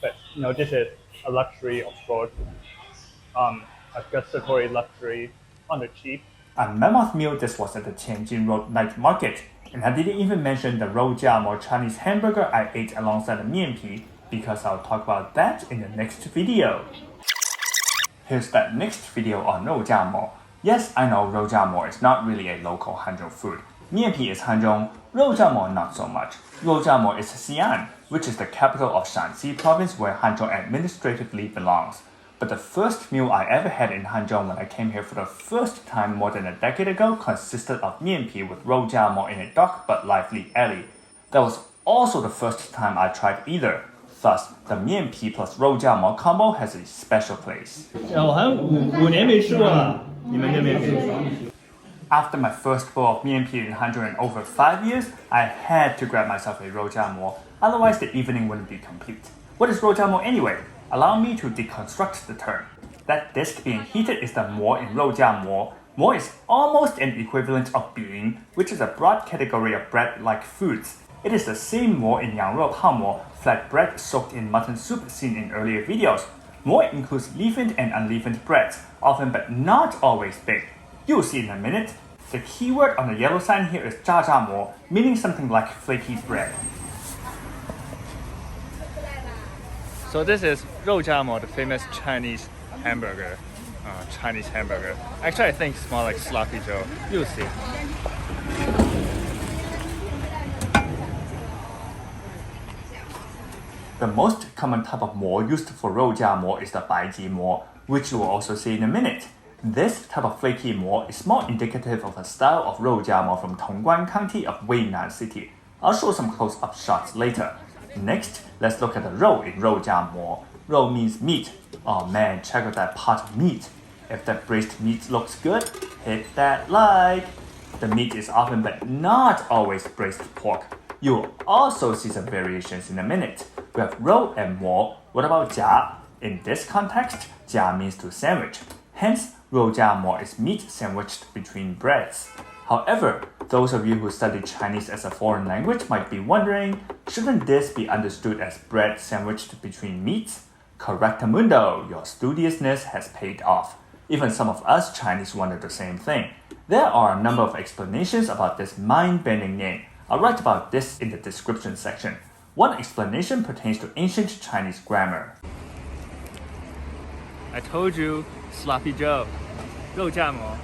but this is a luxury of sorts, a gustatory luxury on the cheap. At Mammoth Meal, this was at the Tianjin Road night market, and I didn't even mention the Roujiamo Chinese hamburger I ate alongside the Mianpi, because I'll talk about that in the next video. Here's that next video on Roujiamo. Yes, I know Roujiamo is not really a local Hanzhong food. Mianpi is Hanzhong, Roujiamo not so much. Roujiamo is Xi'an, which is the capital of Shaanxi province where Hanzhong administratively belongs. But the first meal I ever had in Hanzhong when I came here for the first time more than a decade ago consisted of Mianpi with Roujiamo in a dark but lively alley. That was also the first time I tried either. Thus, the Mianpi plus Roujiamo combo has a special place. 我好像五年没吃过了，你们这边。After my first bowl of Mianpi in Hanzhong in over 5 years, I had to grab myself a Roujiamo, otherwise the evening wouldn't be complete. What is Roujiamo anyway? Allow me to deconstruct the term. That disc being heated is the mo in Roujiamo. Mo is almost an equivalent of bean, which is a broad category of bread-like foods. It is the same mo in 羊肉泡馍, flat bread soaked in mutton soup seen in earlier videos. Mo includes leavened and unleavened breads, often but not always baked. You'll see in a minute. The keyword on the yellow sign here is 炸着馍, meaning something like flaky bread. So this is Roujiamo, the famous Chinese hamburger. Actually, I think it's more like sloppy Joe. You'll see. The most common type of mo used for Roujiamo is the baiji mo, which you will also see in a minute. This type of flaky mo is more indicative of a style of Roujiamo from Tongguan County of Weinan City. I'll show some close-up shots later. Next, let's look at the rou in Roujiamo. Rou means meat. Oh man, check out that pot of meat. If that braised meat looks good, hit that like. The meat is often but not always braised pork. You'll also see some variations in a minute. We have rou and mo. What about jia? In this context, jia means to sandwich. Hence, Roujiamo is meat sandwiched between breads. However, those of you who study Chinese as a foreign language might be wondering, shouldn't this be understood as bread sandwiched between meats? Correctamundo, your studiousness has paid off. Even some of us Chinese wonder the same thing. There are a number of explanations about this mind-bending name. I'll write about this in the description section. One explanation pertains to ancient Chinese grammar. I told you, sloppy Joe. Roujiamo.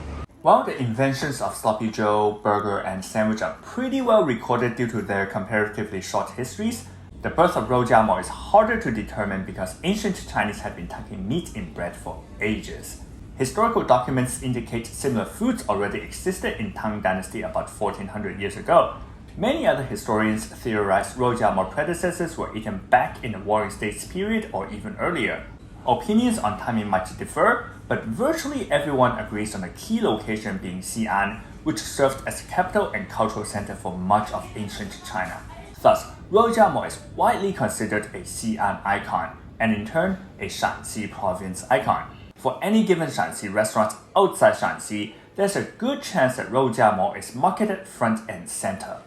While the inventions of sloppy joe, burger, and sandwich are pretty well recorded due to their comparatively short histories, the birth of Roujiamo is harder to determine because ancient Chinese had been tucking meat in bread for ages. Historical documents indicate similar foods already existed in Tang Dynasty about 1400 years ago. Many other historians theorize Roujiamo predecessors were eaten back in the Warring States period or even earlier. Opinions on timing might differ, but virtually everyone agrees on the key location being Xi'an, which served as capital and cultural center for much of ancient China. Thus, Roujiamo is widely considered a Xi'an icon, and in turn, a Shaanxi province icon. For any given Shaanxi restaurant outside Shaanxi, there's a good chance that Roujiamo is marketed front and center.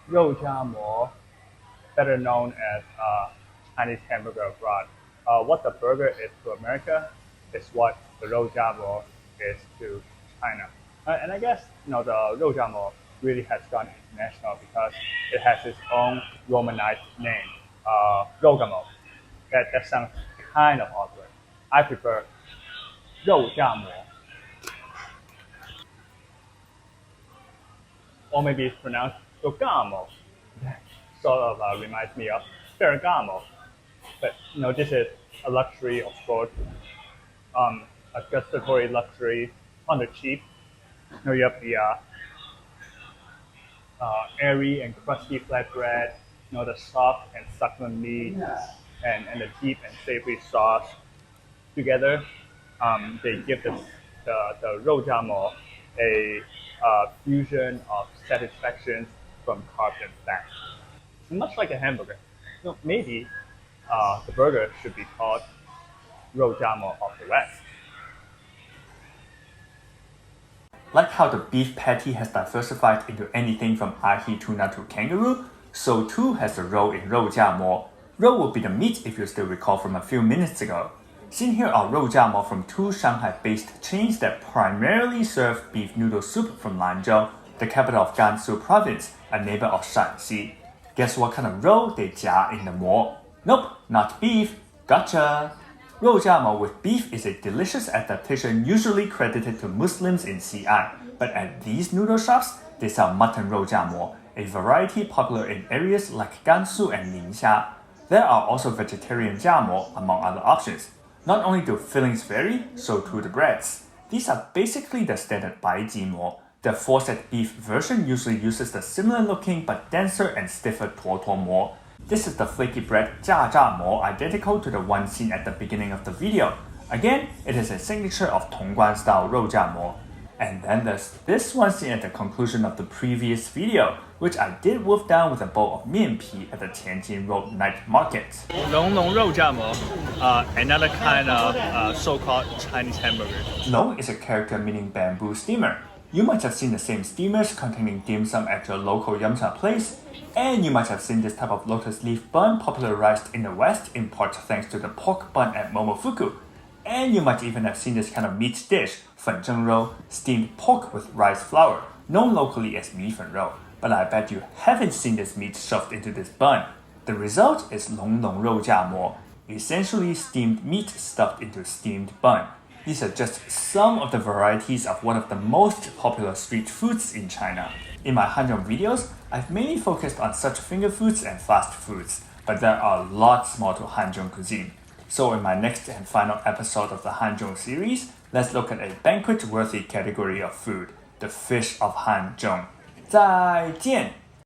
Roujiamo, better known as Chinese hamburger abroad. What the burger is to America is what the Roujiamo is to China. And I guess the Roujiamo really has gone international because it has its own Romanized name, Rougamo. That sounds kind of awkward. I prefer Roujiamo. Or maybe it's pronounced Rougamo. Sort of reminds me of Ferragamo. But this is a luxury of sorts, a gustatory luxury on the cheap. You have the airy and crusty flatbread, the soft and succulent meat, and the deep and savory sauce. Together, they give the Roujiamo a fusion of satisfactions from carbs and fat. Much like a hamburger, maybe the burger should be called Roujiamo of the West. Like how the beef patty has diversified into anything from ahi tuna to kangaroo, so too has the rou in Roujiamo. Rou will be the meat if you still recall from a few minutes ago. Seen here are Roujiamo from two Shanghai-based chains that primarily serve beef noodle soup from Lanzhou, the capital of Gansu province, a neighbor of Shaanxi. Guess what kind of roe they jia in the mo? Nope, not beef. Gotcha! Roujiamo with beef is a delicious adaptation usually credited to Muslims in Xi'an, but at these noodle shops, they sell mutton roujiamo, a variety popular in areas like Gansu and Ningxia. There are also vegetarian jiamo, among other options. Not only do fillings vary, so too the breads. These are basically the standard baiji mo. The four-set beef version usually uses the similar-looking but denser and stiffer tuotuo mo. This is the flaky bread jiazha mo, identical to the one seen at the beginning of the video. Again, it is a signature of Tongguan-style roujiamo. And then there's this one seen at the conclusion of the previous video, which I did wolf down with a bowl of Mianpi at the Tianjin Road night market. Long Roujiamo, another kind of so-called Chinese hamburger. Long is a character meaning bamboo steamer. You might have seen the same steamers containing dim sum at your local yumcha place, and you might have seen this type of lotus leaf bun popularized in the West in part thanks to the pork bun at Momofuku. And you might even have seen this kind of meat dish, fenzhengrou, steamed pork with rice flour, known locally as mi fenrou. But I bet you haven't seen this meat shoved into this bun. The result is long roujiamo, essentially steamed meat stuffed into steamed bun. These are just some of the varieties of one of the most popular street foods in China. In my Hanzhong videos, I've mainly focused on such finger foods and fast foods, but there are lots more to Hanzhong cuisine. So in my next and final episode of the Hanzhong series, let's look at a banquet-worthy category of food, the fish of Hanzhong. 再见!